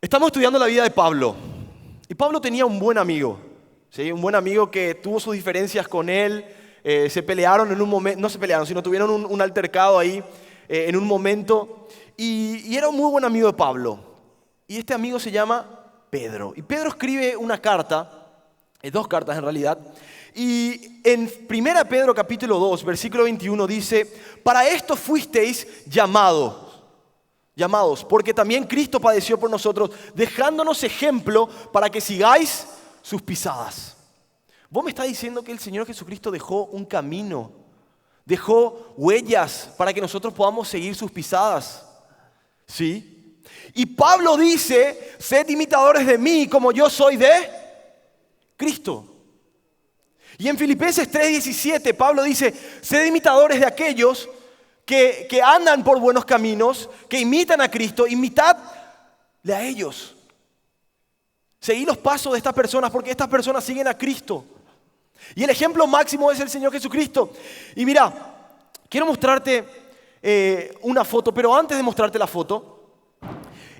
Estamos estudiando la vida de Pablo. Y Pablo tenía un buen amigo, ¿sí? Un buen amigo que tuvo sus diferencias con él. Se pelearon en un momento, no se pelearon, sino tuvieron un altercado ahí en un momento. Y era un muy buen amigo de Pablo. Y este amigo se llama Pedro. Y Pedro escribe una carta, dos cartas en realidad. Y en 1 Pedro capítulo 2, versículo 21 dice: para esto fuisteis llamados, porque también Cristo padeció por nosotros, dejándonos ejemplo para que sigáis sus pisadas. Vos me estás diciendo que el Señor Jesucristo dejó un camino, dejó huellas para que nosotros podamos seguir sus pisadas, ¿sí? Y Pablo dice: sed imitadores de mí como yo soy de Cristo. Y en Filipenses 3:17 Pablo dice: sed imitadores de aquellos que andan por buenos caminos, que imitan a Cristo, imitadle a ellos. Seguí los pasos de estas personas porque estas personas siguen a Cristo. Y el ejemplo máximo es el Señor Jesucristo. Y mira, quiero mostrarte una foto, pero antes de mostrarte la foto,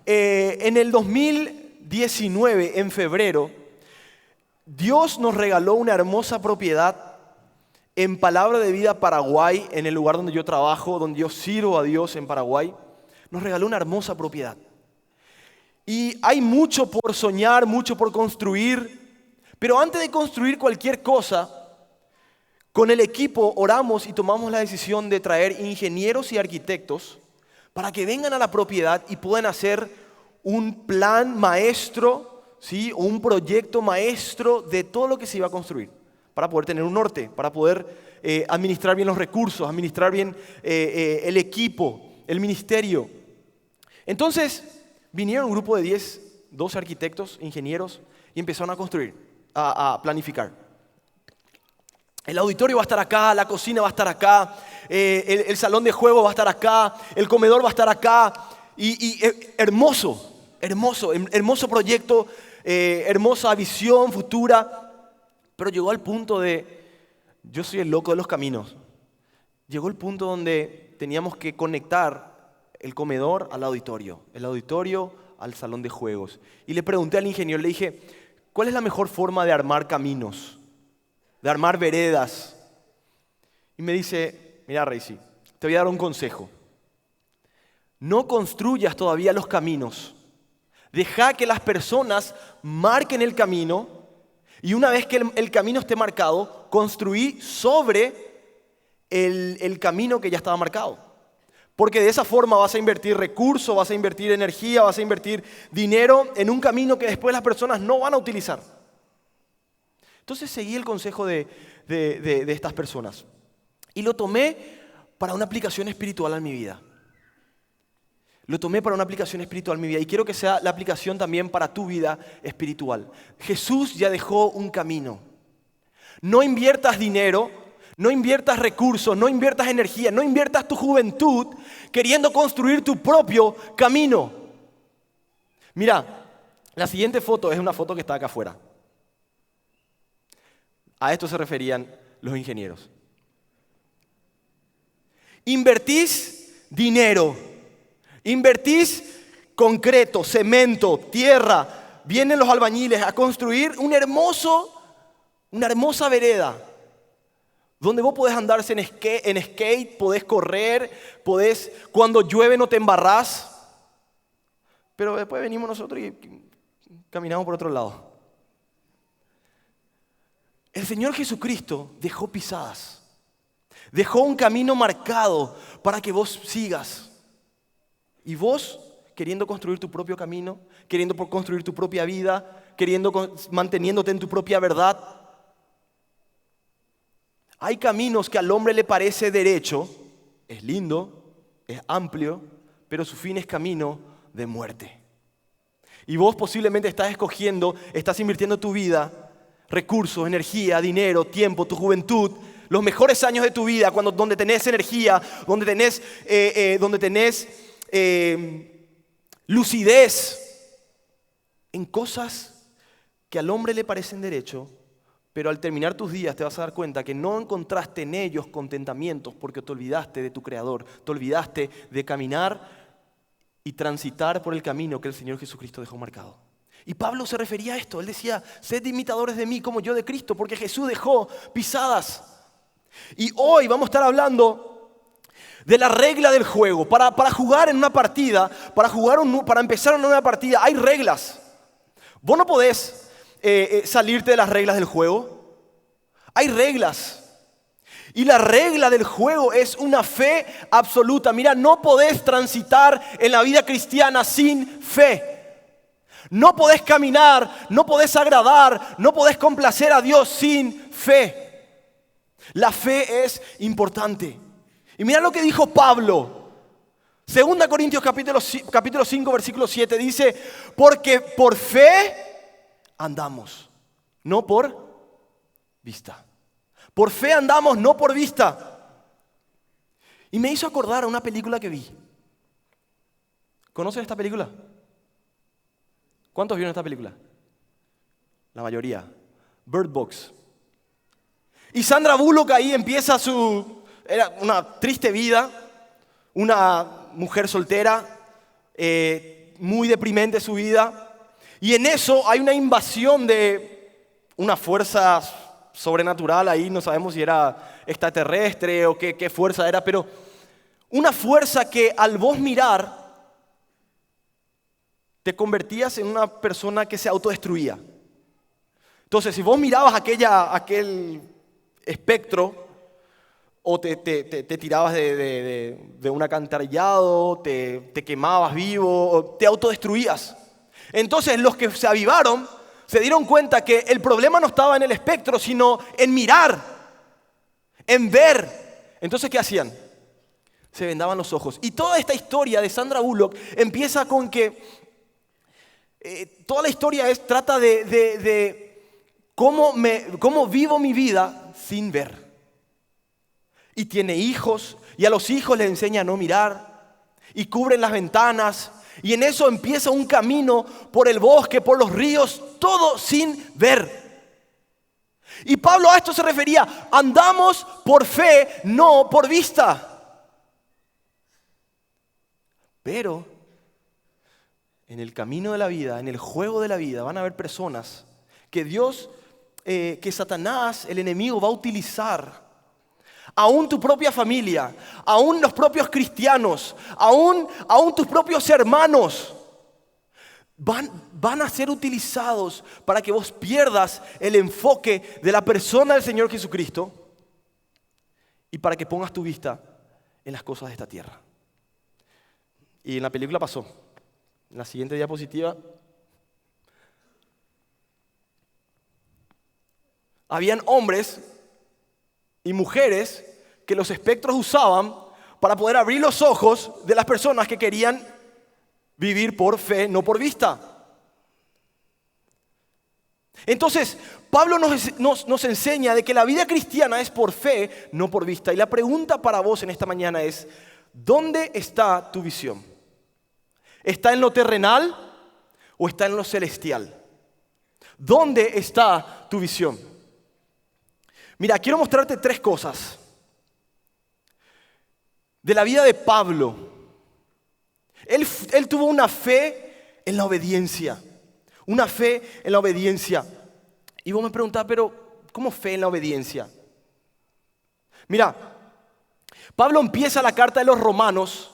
en el 2019, en febrero, Dios nos regaló una hermosa propiedad en Palabra de Vida, Paraguay, en el lugar donde yo trabajo, donde yo sirvo a Dios en Paraguay. Nos regaló una hermosa propiedad. Y hay mucho por soñar, mucho por construir. Pero antes de construir cualquier cosa, con el equipo oramos y tomamos la decisión de traer ingenieros y arquitectos para que vengan a la propiedad y puedan hacer un plan maestro, ¿sí? Un proyecto maestro de todo lo que se iba a construir, para poder tener un norte, para poder administrar bien los recursos, administrar bien el equipo, el ministerio. Entonces vinieron un grupo de 12 arquitectos, ingenieros, y empezaron a construir, a planificar. El auditorio va a estar acá, la cocina va a estar acá, el salón de juego va a estar acá, el comedor va a estar acá. Y hermoso proyecto, hermosa visión futura. Pero llegó al punto de, yo soy el loco de los caminos. Llegó el punto donde teníamos que conectar el comedor al auditorio, el auditorio al salón de juegos. Y le pregunté al ingeniero, le dije: ¿cuál es la mejor forma de armar caminos, de armar veredas? Y me dice: mira, Reisi, te voy a dar un consejo. No construyas todavía los caminos. Deja que las personas marquen el camino. Y una vez que el camino esté marcado, construí sobre el camino que ya estaba marcado. Porque de esa forma vas a invertir recursos, vas a invertir energía, vas a invertir dinero en un camino que después las personas no van a utilizar. Entonces seguí el consejo de estas personas. Y lo tomé para una aplicación espiritual en mi vida. Lo tomé para una aplicación espiritual en mi vida y quiero que sea la aplicación también para tu vida espiritual. Jesús ya dejó un camino. No inviertas dinero, no inviertas recursos, no inviertas energía, no inviertas tu juventud queriendo construir tu propio camino. Mira, la siguiente foto es una foto que está acá afuera. A esto se referían los ingenieros. Invertís dinero. Invertís concreto, cemento, tierra. Vienen los albañiles a construir una hermosa vereda donde vos podés andarse en skate, podés correr, cuando llueve no te embarrás. Pero después venimos nosotros y caminamos por otro lado. El Señor Jesucristo dejó pisadas, dejó un camino marcado para que vos sigas. Y vos, queriendo construir tu propio camino, queriendo construir tu propia vida, manteniéndote en tu propia verdad. Hay caminos que al hombre le parece derecho, es lindo, es amplio, pero su fin es camino de muerte. Y vos posiblemente estás invirtiendo tu vida, recursos, energía, dinero, tiempo, tu juventud, los mejores años de tu vida, donde tenés energía, donde tenés lucidez en cosas que al hombre le parecen derecho, pero al terminar tus días te vas a dar cuenta que no encontraste en ellos contentamientos porque te olvidaste de tu Creador, te olvidaste de caminar y transitar por el camino que el Señor Jesucristo dejó marcado. Y Pablo se refería a esto. Él decía, sed imitadores de mí como yo de Cristo, porque Jesús dejó pisadas. Y hoy vamos a estar hablando de la regla del juego. Para jugar en una partida, para empezar una nueva partida, hay reglas. Vos no podés salirte de las reglas del juego. Hay reglas. Y la regla del juego es una fe absoluta. Mira, no podés transitar en la vida cristiana sin fe. No podés caminar, no podés agradar, no podés complacer a Dios sin fe. La fe es importante. Y mira lo que dijo Pablo. 2 Corintios capítulo 5, versículo 7 dice, porque por fe andamos, no por vista. Por fe andamos, no por vista. Y me hizo acordar a una película que vi. ¿Conocen esta película? ¿Cuántos vieron esta película? La mayoría. Bird Box. Y Sandra Bullock ahí empieza era una triste vida, una mujer soltera, muy deprimente su vida. Y en eso hay una invasión de una fuerza sobrenatural, ahí no sabemos si era extraterrestre o qué fuerza era, pero una fuerza que al vos mirar te convertías en una persona que se autodestruía. Entonces, si vos mirabas aquel espectro, o te tirabas de un acantarillado, te quemabas vivo, o te autodestruías. Entonces, los que se avivaron se dieron cuenta que el problema no estaba en el espectro, sino en mirar, en ver. Entonces, ¿qué hacían? Se vendaban los ojos. Y toda esta historia de Sandra Bullock empieza con que toda la historia trata de cómo vivo mi vida sin ver. Y tiene hijos, y a los hijos les enseña a no mirar, y cubren las ventanas, y en eso empieza un camino por el bosque, por los ríos, todo sin ver. Y Pablo a esto se refería, andamos por fe, no por vista. Pero en el camino de la vida, en el juego de la vida, van a haber personas que que Satanás, el enemigo, va a utilizar. Aún tu propia familia, aún los propios cristianos, aún tus propios hermanos van a ser utilizados para que vos pierdas el enfoque de la persona del Señor Jesucristo y para que pongas tu vista en las cosas de esta tierra. Y en la película pasó. En la siguiente diapositiva habían hombres y mujeres que los espectros usaban para poder abrir los ojos de las personas que querían vivir por fe, no por vista. Entonces, Pablo nos enseña de que la vida cristiana es por fe, no por vista. Y la pregunta para vos en esta mañana es, ¿dónde está tu visión? ¿Está en lo terrenal o está en lo celestial? ¿Dónde está tu visión? Mira, quiero mostrarte 3 cosas de la vida de Pablo. Él tuvo una fe en la obediencia. Una fe en la obediencia. Y vos me preguntás, pero ¿cómo fe en la obediencia? Mira, Pablo empieza la carta de los Romanos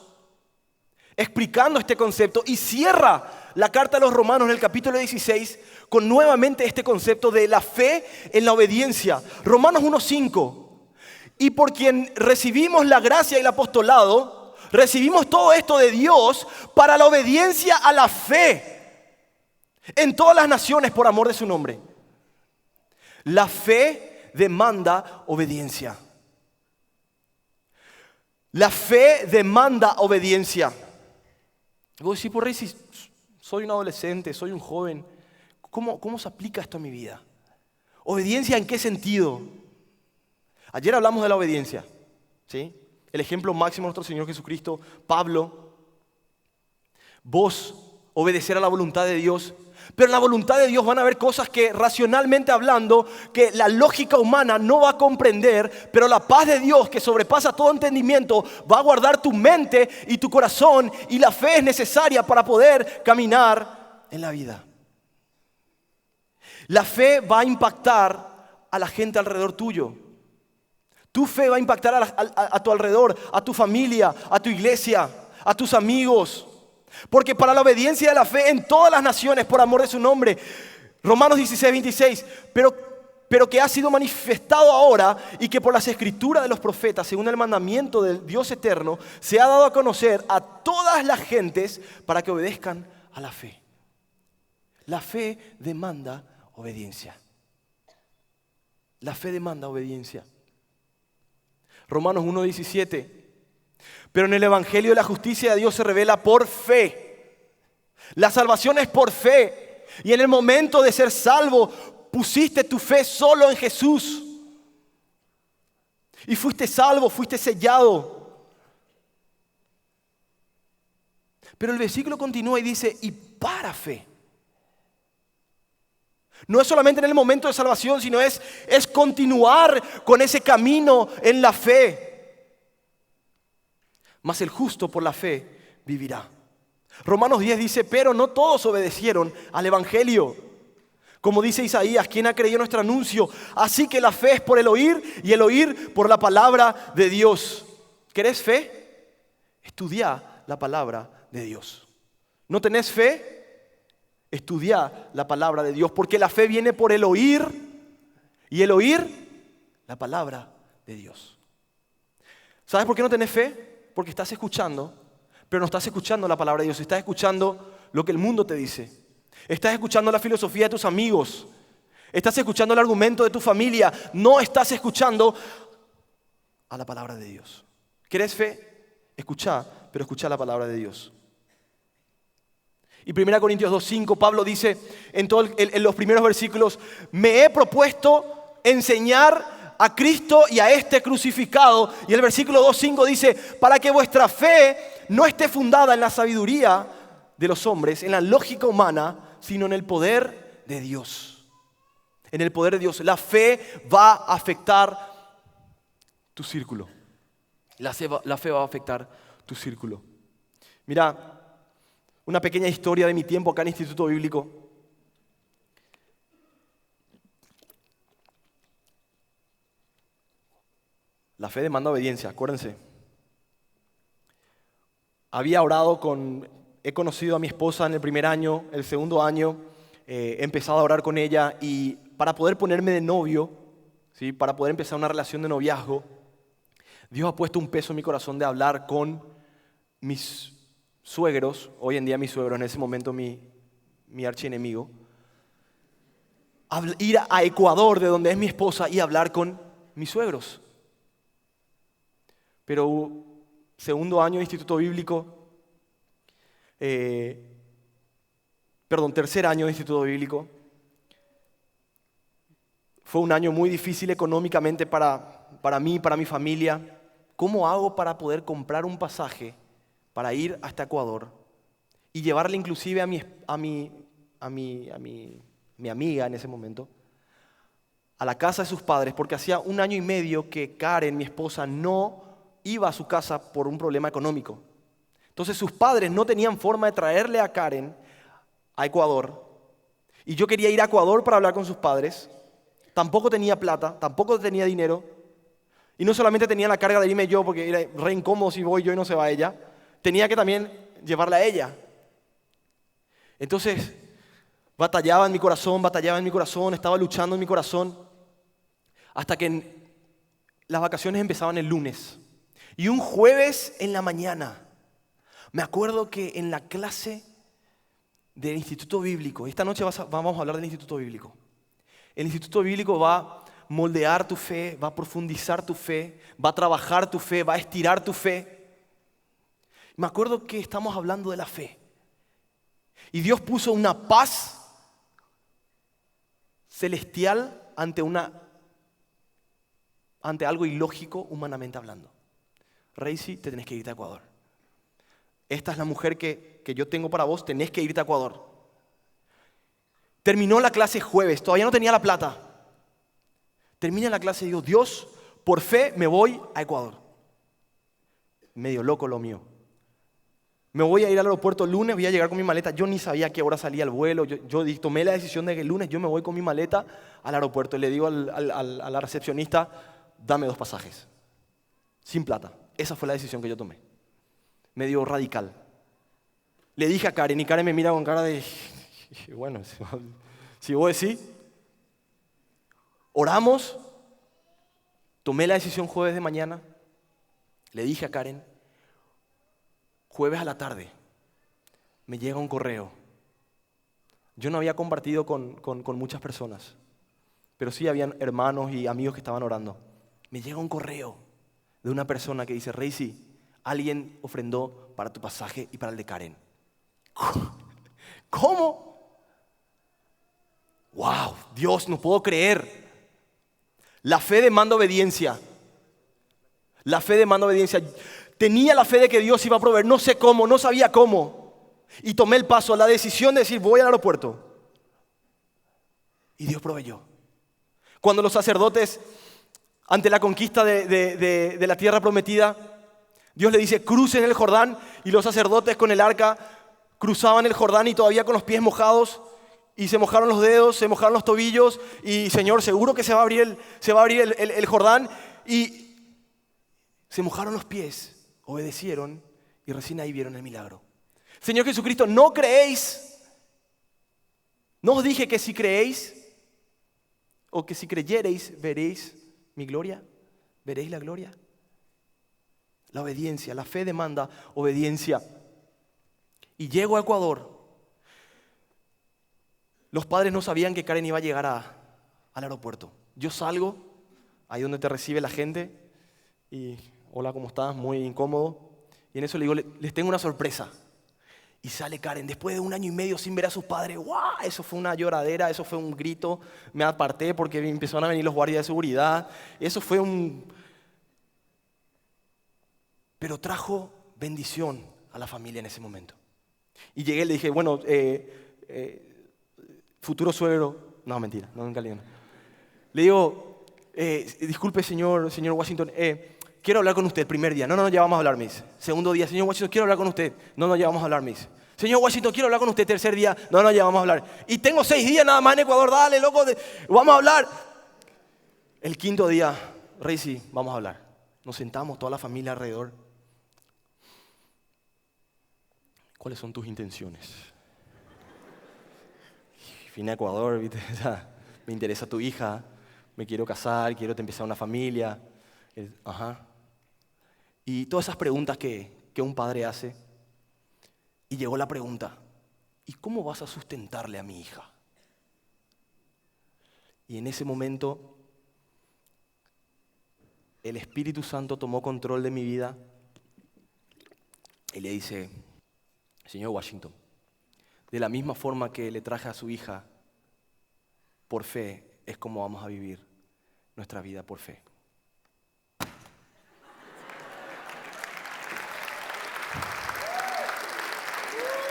explicando este concepto y cierra la carta de los Romanos en el capítulo 16 con nuevamente este concepto de la fe en la obediencia. Romanos 1:5. Y por quien recibimos la gracia y el apostolado, recibimos todo esto de Dios para la obediencia a la fe en todas las naciones por amor de su nombre. La fe demanda obediencia. La fe demanda obediencia. Y vos decís, por rey, si soy un adolescente, soy un joven, ¿cómo se aplica esto a mi vida? ¿Obediencia en qué sentido? Ayer hablamos de la obediencia, ¿sí? El ejemplo máximo de nuestro Señor Jesucristo, Pablo. Vos obedecer a la voluntad de Dios. Pero en la voluntad de Dios van a haber cosas que racionalmente hablando, que la lógica humana no va a comprender, pero la paz de Dios que sobrepasa todo entendimiento va a guardar tu mente y tu corazón, y la fe es necesaria para poder caminar en la vida. La fe va a impactar a la gente alrededor tuyo. Tu fe va a impactar a tu alrededor, a tu familia, a tu iglesia, a tus amigos. Porque para la obediencia de la fe en todas las naciones por amor de su nombre. Romanos 16:26. Pero que ha sido manifestado ahora y que por las escrituras de los profetas, según el mandamiento del Dios eterno, se ha dado a conocer a todas las gentes para que obedezcan a la fe. La fe demanda obediencia. La fe demanda obediencia. Romanos 1:17. Pero en el evangelio de la justicia de Dios se revela por fe. La salvación es por fe. Y en el momento de ser salvo, pusiste tu fe solo en Jesús. Y fuiste salvo, fuiste sellado. Pero el versículo continúa y dice, y para fe. No es solamente en el momento de salvación, sino es continuar con ese camino en la fe. Mas el justo por la fe vivirá. Romanos 10 dice, pero no todos obedecieron al evangelio. Como dice Isaías, ¿quién ha creído nuestro anuncio? Así que la fe es por el oír y el oír por la palabra de Dios. ¿Querés fe? Estudia la palabra de Dios. ¿No tenés fe? Estudia la palabra de Dios. Porque la fe viene por el oír y el oír la palabra de Dios. ¿Sabes por qué no tenés fe? Porque estás escuchando, pero no estás escuchando la palabra de Dios. Estás escuchando lo que el mundo te dice. Estás escuchando la filosofía de tus amigos. Estás escuchando el argumento de tu familia. No estás escuchando a la palabra de Dios. ¿Querés fe? Escuchá, pero escuchá la palabra de Dios. Y 1 Corintios 2:5, Pablo dice en los primeros versículos, me he propuesto enseñar a Cristo y a este crucificado. Y el versículo 2:5 dice, para que vuestra fe no esté fundada en la sabiduría de los hombres, en la lógica humana, sino en el poder de Dios. En el poder de Dios. La fe va a afectar tu círculo. La fe va a afectar tu círculo. Mira, una pequeña historia de mi tiempo acá en el Instituto Bíblico. La fe demanda obediencia, acuérdense. Había orado he conocido a mi esposa en el primer año, el segundo año, he empezado a orar con ella y para poder ponerme de novio, ¿sí? Para poder empezar una relación de noviazgo, Dios ha puesto un peso en mi corazón de hablar con mis suegros, hoy en día mis suegros, en ese momento mi archienemigo, ir a Ecuador, de donde es mi esposa, y hablar con mis suegros. Pero segundo año de Instituto Bíblico, tercer año de Instituto Bíblico, fue un año muy difícil económicamente para mí, para mi familia. ¿Cómo hago para poder comprar un pasaje para ir hasta Ecuador y llevarle inclusive a mi amiga en ese momento a la casa de sus padres? Porque hacía 1 año y medio que Karen, mi esposa, no iba a su casa por un problema económico. Entonces sus padres no tenían forma de traerle a Karen a Ecuador. Y yo quería ir a Ecuador para hablar con sus padres. Tampoco tenía plata, tampoco tenía dinero. Y no solamente tenía la carga de irme yo, porque era re incómodo si voy yo y no se va ella. Tenía que también llevarla a ella. Entonces batallaba en mi corazón, estaba luchando en mi corazón. Hasta que las vacaciones empezaban el lunes. Y un jueves en la mañana, me acuerdo que en la clase del Instituto Bíblico, esta noche vamos a hablar del Instituto Bíblico. El Instituto Bíblico va a moldear tu fe, va a profundizar tu fe, va a trabajar tu fe, va a estirar tu fe. Me acuerdo que estamos hablando de la fe. Y Dios puso una paz celestial ante algo ilógico humanamente hablando. Reisi, te tenés que irte a Ecuador. Esta es la mujer que yo tengo para vos, tenés que irte a Ecuador. Terminó la clase jueves, todavía no tenía la plata. Termina la clase y digo, Dios, por fe me voy a Ecuador. Medio loco lo mío. Me voy a ir al aeropuerto el lunes, voy a llegar con mi maleta. Yo ni sabía a qué hora salía el vuelo. Yo tomé la decisión de que el lunes yo me voy con mi maleta al aeropuerto. Y le digo a la recepcionista, dame 2 pasajes. Sin plata. Esa fue la decisión que yo tomé. Medio radical. Le dije a Karen y Karen me mira con cara de, bueno, si vos decís. Oramos. Tomé la decisión jueves de mañana. Le dije a Karen, jueves a la tarde, me llega un correo. Yo no había compartido con muchas personas, pero sí habían hermanos y amigos que estaban orando. Me llega un correo de una persona que dice, Reisi, alguien ofrendó para tu pasaje y para el de Karen. ¿Cómo? ¡Wow! Dios, no puedo creer. La fe demanda obediencia. La fe demanda obediencia. Tenía la fe de que Dios iba a proveer, no sé cómo, no sabía cómo. Y tomé el paso, la decisión de decir, voy al aeropuerto. Y Dios proveyó. Cuando los sacerdotes, ante la conquista de la tierra prometida, Dios le dice, crucen el Jordán, y los sacerdotes con el arca cruzaban el Jordán y todavía con los pies mojados, y se mojaron los dedos, se mojaron los tobillos, y Señor, seguro que se va a abrir el Jordán, y se mojaron los pies. Obedecieron y recién ahí vieron el milagro. Señor Jesucristo, ¿no creéis? ¿No os dije que si creéis o que si creyereis veréis mi gloria? ¿Veréis la gloria? La obediencia, la fe demanda obediencia. Y llego a Ecuador. Los padres no sabían que Karen iba a llegar al aeropuerto. Yo salgo, ahí donde te recibe la gente, y hola, ¿cómo estás? Muy incómodo. Y en eso le digo, les tengo una sorpresa. Y sale Karen, después de 1 año y medio sin ver a sus padres. ¡Guau! Eso fue una lloradera, eso fue un grito. Me aparté porque empezaron a venir los guardias de seguridad. Eso fue Pero trajo bendición a la familia en ese momento. Y llegué y le dije, bueno, futuro suegro. No, mentira, no, nunca le digo. Le digo, disculpe, señor Washington, quiero hablar con usted el primer día. No, ya vamos a hablar, Miss. Segundo día, señor Washington, quiero hablar con usted. No, ya vamos a hablar, Miss. Señor Washington, quiero hablar con usted tercer día. No, ya vamos a hablar. Y tengo 6 días nada más en Ecuador, dale, loco, vamos a hablar. El 5.º día, Reisi, vamos a hablar. Nos sentamos, toda la familia alrededor. ¿Cuáles son tus intenciones? Vine a Ecuador, ¿viste? Me interesa tu hija, me quiero casar, quiero empezar una familia. Ajá. Y todas esas preguntas que un padre hace. Y llegó la pregunta, ¿y cómo vas a sustentarle a mi hija? Y en ese momento, el Espíritu Santo tomó control de mi vida y le dice, señor Washington, de la misma forma que le traje a su hija por fe, es como vamos a vivir nuestra vida por fe.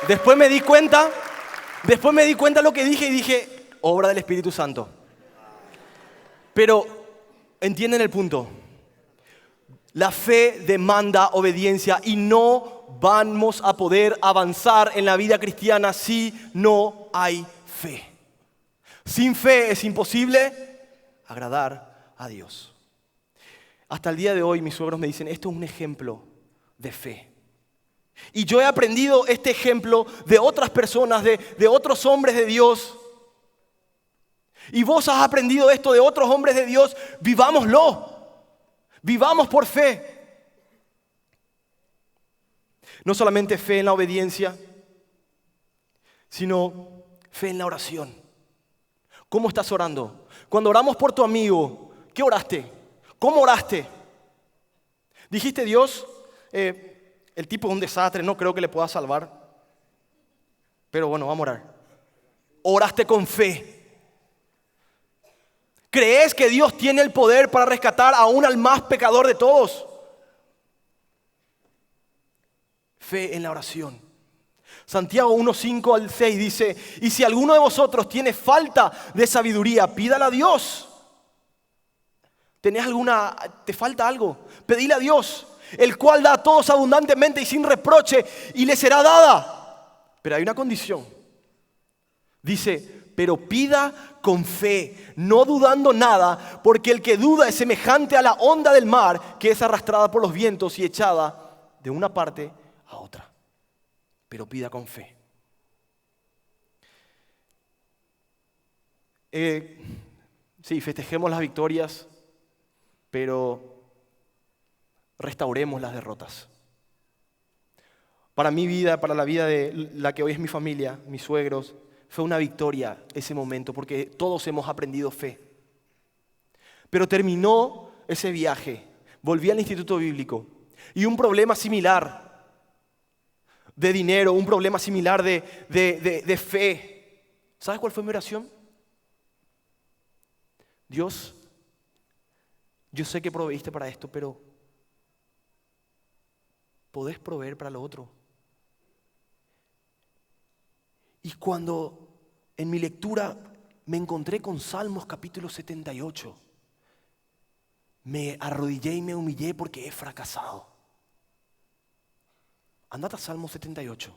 Después me di cuenta lo que dije y dije, obra del Espíritu Santo. Pero entienden el punto. La fe demanda obediencia y no vamos a poder avanzar en la vida cristiana si no hay fe. Sin fe es imposible agradar a Dios. Hasta el día de hoy mis suegros me dicen, esto es un ejemplo de fe. Y yo he aprendido este ejemplo de otras personas, de otros hombres de Dios. Y vos has aprendido esto de otros hombres de Dios, vivámoslo. Vivamos por fe. No solamente fe en la obediencia, sino fe en la oración. ¿Cómo estás orando? Cuando oramos por tu amigo, ¿qué oraste? ¿Cómo oraste? Dijiste, Dios, el tipo es un desastre, no creo que le pueda salvar. Pero bueno, vamos a orar. Oraste con fe. ¿Crees que Dios tiene el poder para rescatar aún al más pecador de todos? Fe en la oración. Santiago 1:5 al 6 dice: y si alguno de vosotros tiene falta de sabiduría, pídala a Dios. ¿Te falta algo? Pedile a Dios, el cual da a todos abundantemente y sin reproche, y le será dada. Pero hay una condición. Dice: pero pida con fe, no dudando nada, porque el que duda es semejante a la onda del mar, que es arrastrada por los vientos y echada de una parte a otra. Pero pida con fe. Sí, festejemos las victorias, pero restauremos las derrotas. Para mi vida, para la vida de la que hoy es mi familia, mis suegros, fue una victoria ese momento, porque todos hemos aprendido fe. Pero terminó ese viaje, volví al instituto bíblico y un problema similar de dinero, un problema similar de fe. ¿Sabes cuál fue mi oración? Dios, yo sé que proveíste para esto, pero ¿podés proveer para lo otro? Y cuando en mi lectura me encontré con Salmos capítulo 78, me arrodillé y me humillé porque he fracasado. Andate a Salmos 78.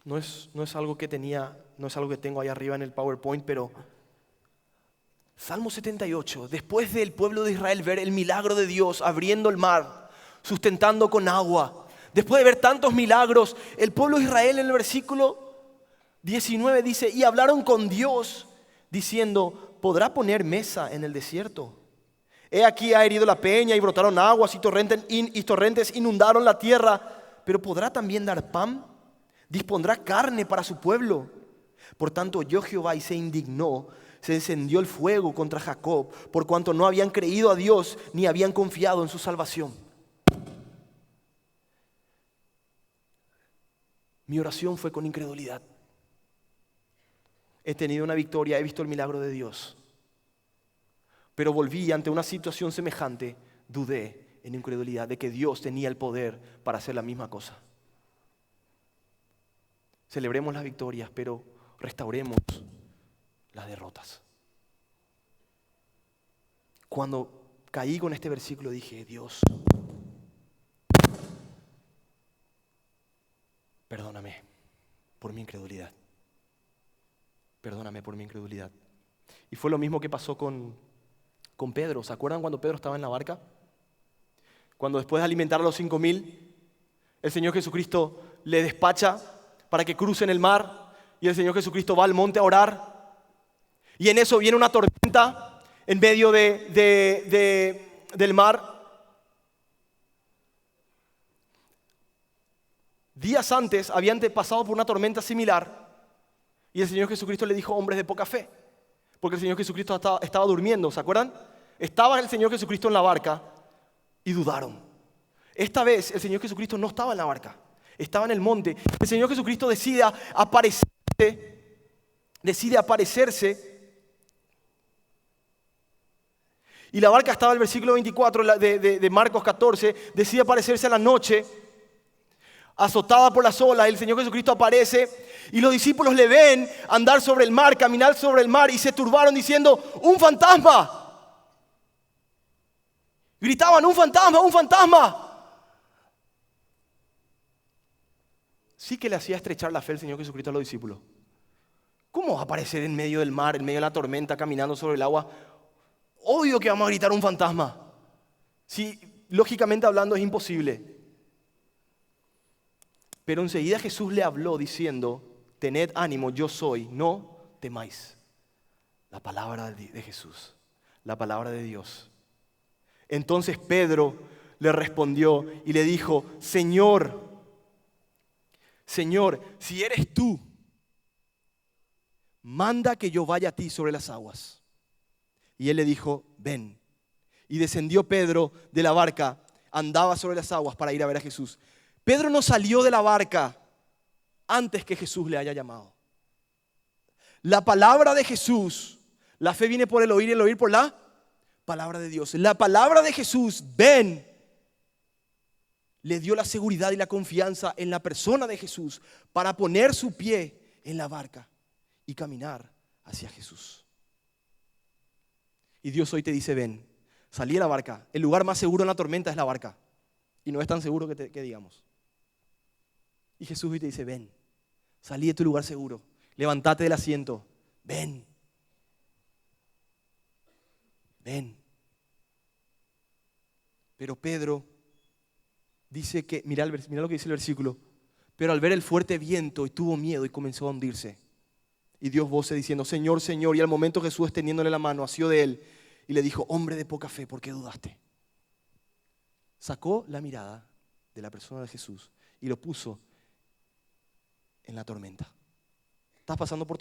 No es algo que tengo ahí arriba en el PowerPoint, pero Salmo 78, después del pueblo de Israel ver el milagro de Dios abriendo el mar, sustentando con agua, después de ver tantos milagros, el pueblo de Israel en el versículo 19 dice: y hablaron con Dios diciendo: ¿podrá poner mesa en el desierto? He aquí ha herido la peña y brotaron aguas y torrentes inundaron la tierra, pero ¿podrá también dar pan? Dispondrá carne para su pueblo. Por tanto oyó Jehová y se indignó, se encendió el fuego contra Jacob, por cuanto no habían creído a Dios ni habían confiado en su salvación. Mi oración fue con incredulidad. He tenido una victoria, he visto el milagro de Dios. Pero volví ante una situación semejante, dudé en incredulidad de que Dios tenía el poder para hacer la misma cosa. Celebremos las victorias, pero restauremos las derrotas. Cuando caí con este versículo dije: Dios, perdóname por mi incredulidad. Perdóname por mi incredulidad. Y fue lo mismo que pasó con Pedro. ¿Se acuerdan cuando Pedro estaba en la barca? Cuando después de alimentar a los 5,000, el Señor Jesucristo le despacha para que crucen el mar y el Señor Jesucristo va al monte a orar. Y en eso viene una tormenta en medio del mar. Días antes habían pasado por una tormenta similar y el Señor Jesucristo le dijo: hombres de poca fe, porque el Señor Jesucristo estaba durmiendo, ¿se acuerdan? Estaba el Señor Jesucristo en la barca y dudaron. Esta vez el Señor Jesucristo no estaba en la barca, estaba en el monte. El Señor Jesucristo decide aparecerse. Y la barca estaba en el versículo 24 de Marcos 14, decide aparecerse a la noche, azotada por las olas. El Señor Jesucristo aparece y los discípulos le ven andar sobre el mar, caminar sobre el mar, y se turbaron diciendo: ¡un fantasma! Gritaban: ¡un fantasma, un fantasma! Sí que le hacía estrechar la fe el Señor Jesucristo a los discípulos. ¿Cómo va a aparecer en medio del mar, en medio de la tormenta, caminando sobre el agua? Obvio que vamos a gritar: un fantasma. Sí, lógicamente hablando es imposible. Pero enseguida Jesús le habló diciendo: tened ánimo, yo soy, no temáis. La palabra de Jesús, la palabra de Dios. Entonces Pedro le respondió y le dijo: Señor, si eres tú, manda que yo vaya a ti sobre las aguas. Y él le dijo: ven. Y descendió Pedro de la barca, andaba sobre las aguas para ir a ver a Jesús. Pedro no salió de la barca antes que Jesús le haya llamado. La palabra de Jesús, la fe viene por el oír y el oír por la palabra de Dios. La palabra de Jesús, ven, le dio la seguridad y la confianza en la persona de Jesús para poner su pie en la barca y caminar hacia Jesús. Y Dios hoy te dice, ven, salí de la barca. El lugar más seguro en la tormenta es la barca. Y no es tan seguro que digamos. Y Jesús hoy te dice, ven, salí de tu lugar seguro. Levántate del asiento. Ven. Ven. Pero Pedro dice que, mira lo que dice el versículo. Pero al ver el fuerte viento y tuvo miedo y comenzó a hundirse. Y Dios voce diciendo, Señor, Señor. Y al momento Jesús extendiéndole la mano, asió de él y le dijo, hombre de poca fe, ¿por qué dudaste? Sacó la mirada de la persona de Jesús y lo puso en la tormenta. Estás pasando por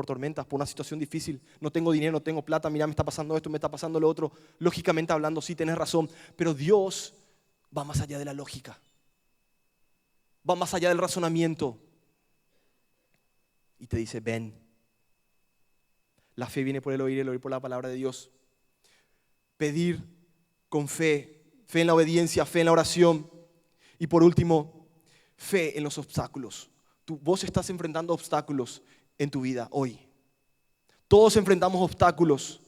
tormentas, por una situación difícil. No tengo dinero, no tengo plata, mira, me está pasando esto, me está pasando lo otro. Lógicamente hablando, sí, tienes razón. Pero Dios va más allá de la lógica. Va más allá del razonamiento. Y te dice, ven. La fe viene por el oír por la palabra de Dios. Pedir con fe, fe en la obediencia, fe en la oración. Y por último, fe en los obstáculos. Vos estás enfrentando obstáculos en tu vida hoy. Todos enfrentamos obstáculos.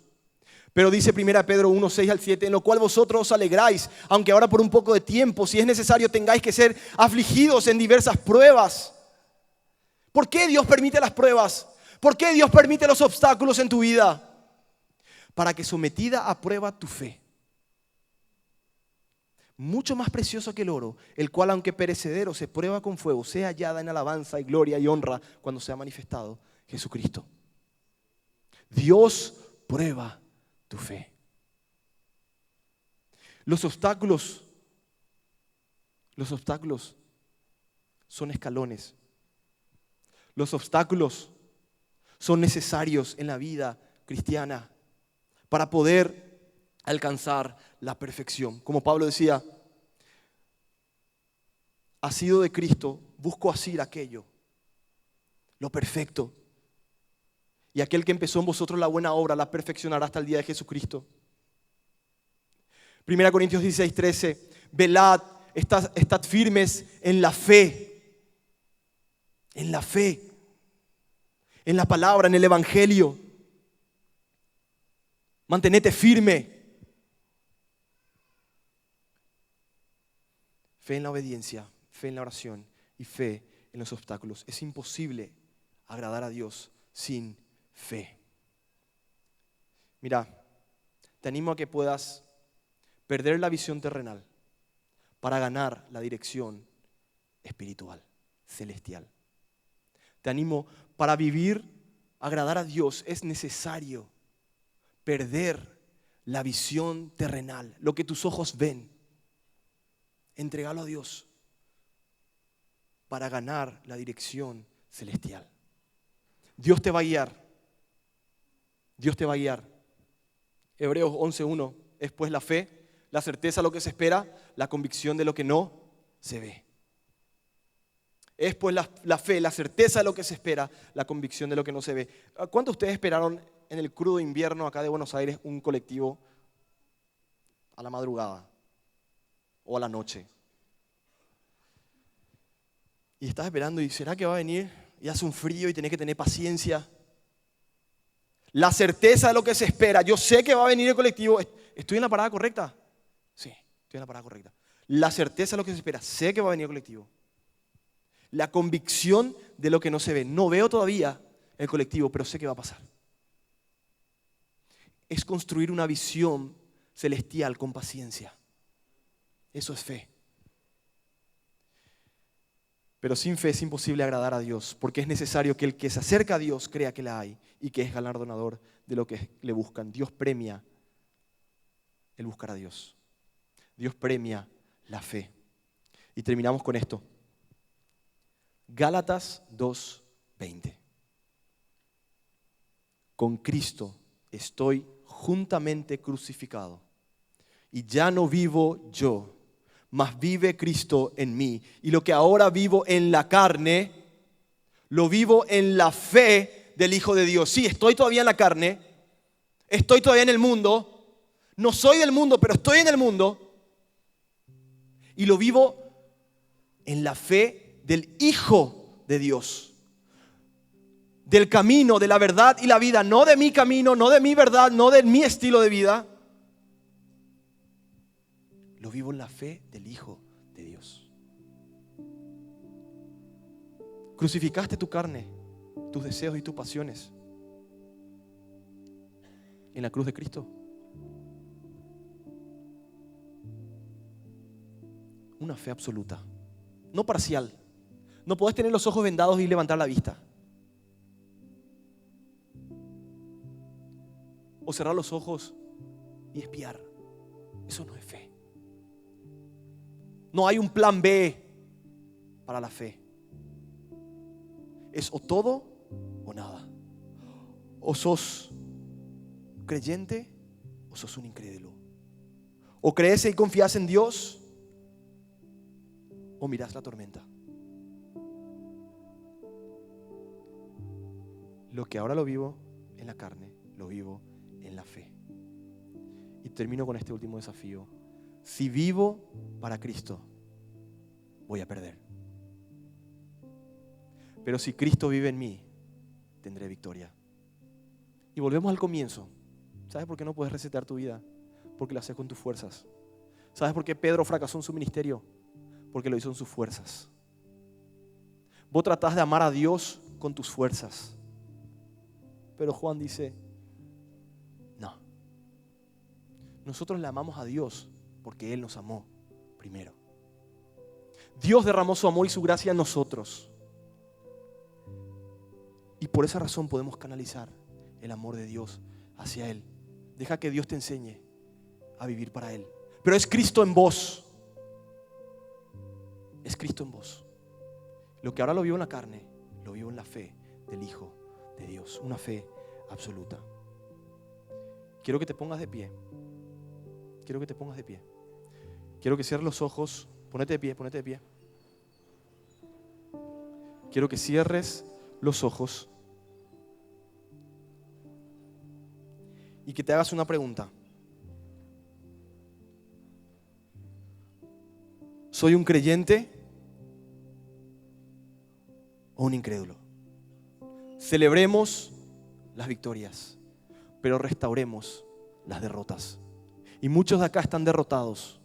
Pero dice 1 Pedro 1, 6 al 7, en lo cual vosotros os alegráis, aunque ahora por un poco de tiempo, si es necesario, tengáis que ser afligidos en diversas pruebas. ¿Por qué Dios permite las pruebas? ¿Por qué Dios permite los obstáculos en tu vida? Para que sometida a prueba tu fe, mucho más precioso que el oro, el cual aunque perecedero se prueba con fuego, sea hallada en alabanza y gloria y honra cuando sea manifestado Jesucristo. Dios prueba tu fe. Los obstáculos son escalones. Los obstáculos son necesarios en la vida cristiana para poder alcanzar la perfección. Como Pablo decía, asido de Cristo, busco asir aquello, lo perfecto. Y aquel que empezó en vosotros la buena obra, la perfeccionará hasta el día de Jesucristo. 1 Corintios 16, 13, velad, estad firmes en la fe, en la palabra, en el evangelio. Mantenete firme. Fe en la obediencia, fe en la oración y fe en los obstáculos. Es imposible agradar a Dios sin fe. Mira, te animo a que puedas perder la visión terrenal para ganar la dirección espiritual, celestial. Te animo, para vivir, agradar a Dios, es necesario perder la visión terrenal, lo que tus ojos ven. Entregalo a Dios para ganar la dirección celestial. Dios te va a guiar. Dios te va a guiar. Hebreos 11:1 es pues la fe, la certeza de lo que se espera, la convicción de lo que no se ve. Es pues la fe, la certeza de lo que se espera, la convicción de lo que no se ve. ¿Cuántos de ustedes esperaron en el crudo invierno acá de Buenos Aires un colectivo a la madrugada o a la noche? Y estás esperando y ¿será que va a venir? Y hace un frío y tenés que tener paciencia. La certeza de lo que se espera. Yo sé que va a venir el colectivo. ¿Estoy en la parada correcta? Sí, estoy en la parada correcta. La certeza de lo que se espera. Sé que va a venir el colectivo. La convicción de lo que no se ve. No veo todavía el colectivo, pero sé que va a pasar. Es construir una visión celestial con paciencia. Eso es fe. Pero sin fe es imposible agradar a Dios, porque es necesario que el que se acerca a Dios crea que la hay y que es galardonador de lo que le buscan. Dios premia el buscar a Dios. Dios premia la fe. Y terminamos con esto. Gálatas 2:20. Con Cristo estoy juntamente crucificado, y ya no vivo yo, mas vive Cristo en mí. Y lo que ahora vivo en la carne, lo vivo en la fe del Hijo de Dios. Sí, estoy todavía en la carne, estoy todavía en el mundo, no soy del mundo, pero estoy en el mundo. Y lo vivo en la fe del Hijo de Dios. Del camino, de la verdad y la vida. No de mi camino, no de mi verdad, no de mi estilo de vida. Lo vivo en la fe del Hijo de Dios. Crucificaste tu carne, tus deseos y tus pasiones en la cruz de Cristo. Una fe absoluta, no parcial. No podés tener los ojos vendados y levantar la vista. O cerrar los ojos y espiar. Eso no es fe. No hay un plan B para la fe. Es o todo o nada. O sos creyente o sos un incrédulo. O crees y confías en Dios o mirás la tormenta. Lo que ahora lo vivo en la carne, lo vivo en la fe. Y termino con este último desafío. Si vivo para Cristo, voy a perder. Pero si Cristo vive en mí, tendré victoria. Y volvemos al comienzo. ¿Sabes por qué no puedes resetear tu vida? Porque lo haces con tus fuerzas. ¿Sabes por qué Pedro fracasó en su ministerio? Porque lo hizo en sus fuerzas. Vos tratás de amar a Dios con tus fuerzas. Pero Juan dice, no. Nosotros le amamos a Dios porque Él nos amó primero. Dios derramó su amor y su gracia en nosotros. Y por esa razón podemos canalizar el amor de Dios hacia Él. Deja que Dios te enseñe a vivir para Él. Pero es Cristo en vos. Es Cristo en vos. Lo que ahora lo vivo en la carne, lo vivo en la fe del Hijo de Dios. Una fe absoluta. Quiero que te pongas de pie. Quiero que te pongas de pie. Quiero que cierres los ojos. Ponete de pie, ponete de pie. Quiero que cierres los ojos y que te hagas una pregunta. ¿Soy un creyente o un incrédulo? Celebremos las victorias, pero restauremos las derrotas. Y muchos de acá están derrotados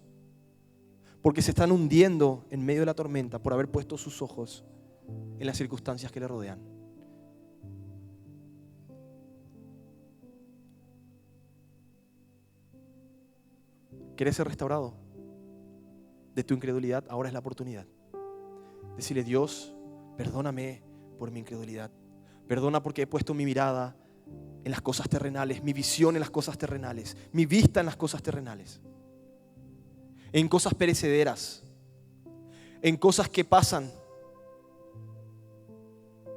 porque se están hundiendo en medio de la tormenta por haber puesto sus ojos en las circunstancias que le rodean. ¿Quieres ser restaurado de tu incredulidad? Ahora es la oportunidad. Decirle, Dios, perdóname por mi incredulidad. Perdona porque he puesto mi mirada en las cosas terrenales, mi visión en las cosas terrenales, mi vista en las cosas terrenales, en cosas perecederas, en cosas que pasan.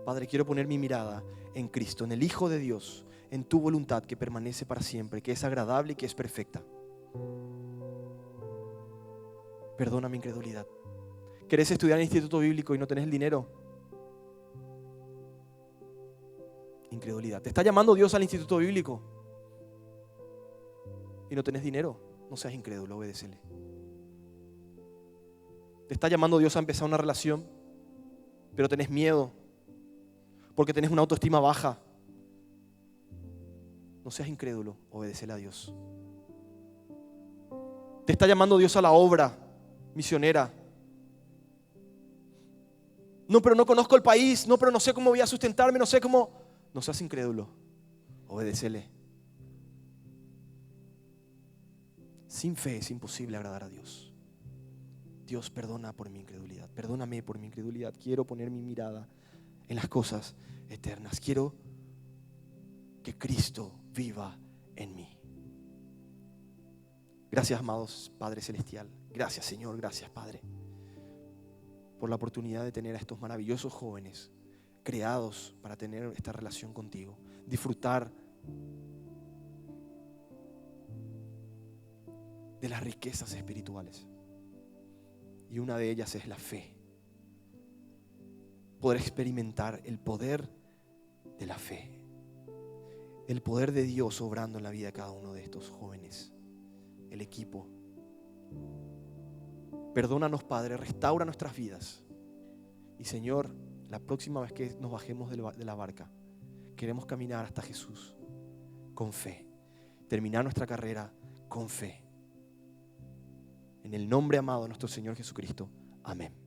Padre, quiero poner mi mirada en Cristo, en el Hijo de Dios, en tu voluntad que permanece para siempre, que es agradable y que es perfecta. Perdona mi incredulidad. ¿Querés estudiar en el instituto bíblico y no tenés el dinero? Incredulidad. ¿Te está llamando Dios al instituto bíblico y no tenés dinero? No seas incrédulo, obedécele. ¿Te está llamando Dios a empezar una relación, pero tenés miedo porque tenés una autoestima baja? No seas incrédulo, obedécele a Dios. ¿Te está llamando Dios a la obra misionera? No, pero no conozco el país, no, pero no sé cómo voy a sustentarme, no sé cómo. No seas incrédulo, obedécele. Sin fe es imposible agradar a Dios. Dios, perdona por mi incredulidad, perdóname por mi incredulidad. Quiero poner mi mirada en las cosas eternas. Quiero que Cristo viva en mí. Gracias, amados Padre Celestial. Gracias, Señor, gracias, Padre, por la oportunidad de tener a estos maravillosos jóvenes creados para tener esta relación contigo, disfrutar de las riquezas espirituales. Y una de ellas es la fe. Poder experimentar el poder de la fe. El poder de Dios obrando en la vida de cada uno de estos jóvenes. El equipo. Perdónanos, Padre, restaura nuestras vidas. Y Señor, la próxima vez que nos bajemos de la barca, queremos caminar hasta Jesús con fe, terminar nuestra carrera con fe. En el nombre amado de nuestro Señor Jesucristo. Amén.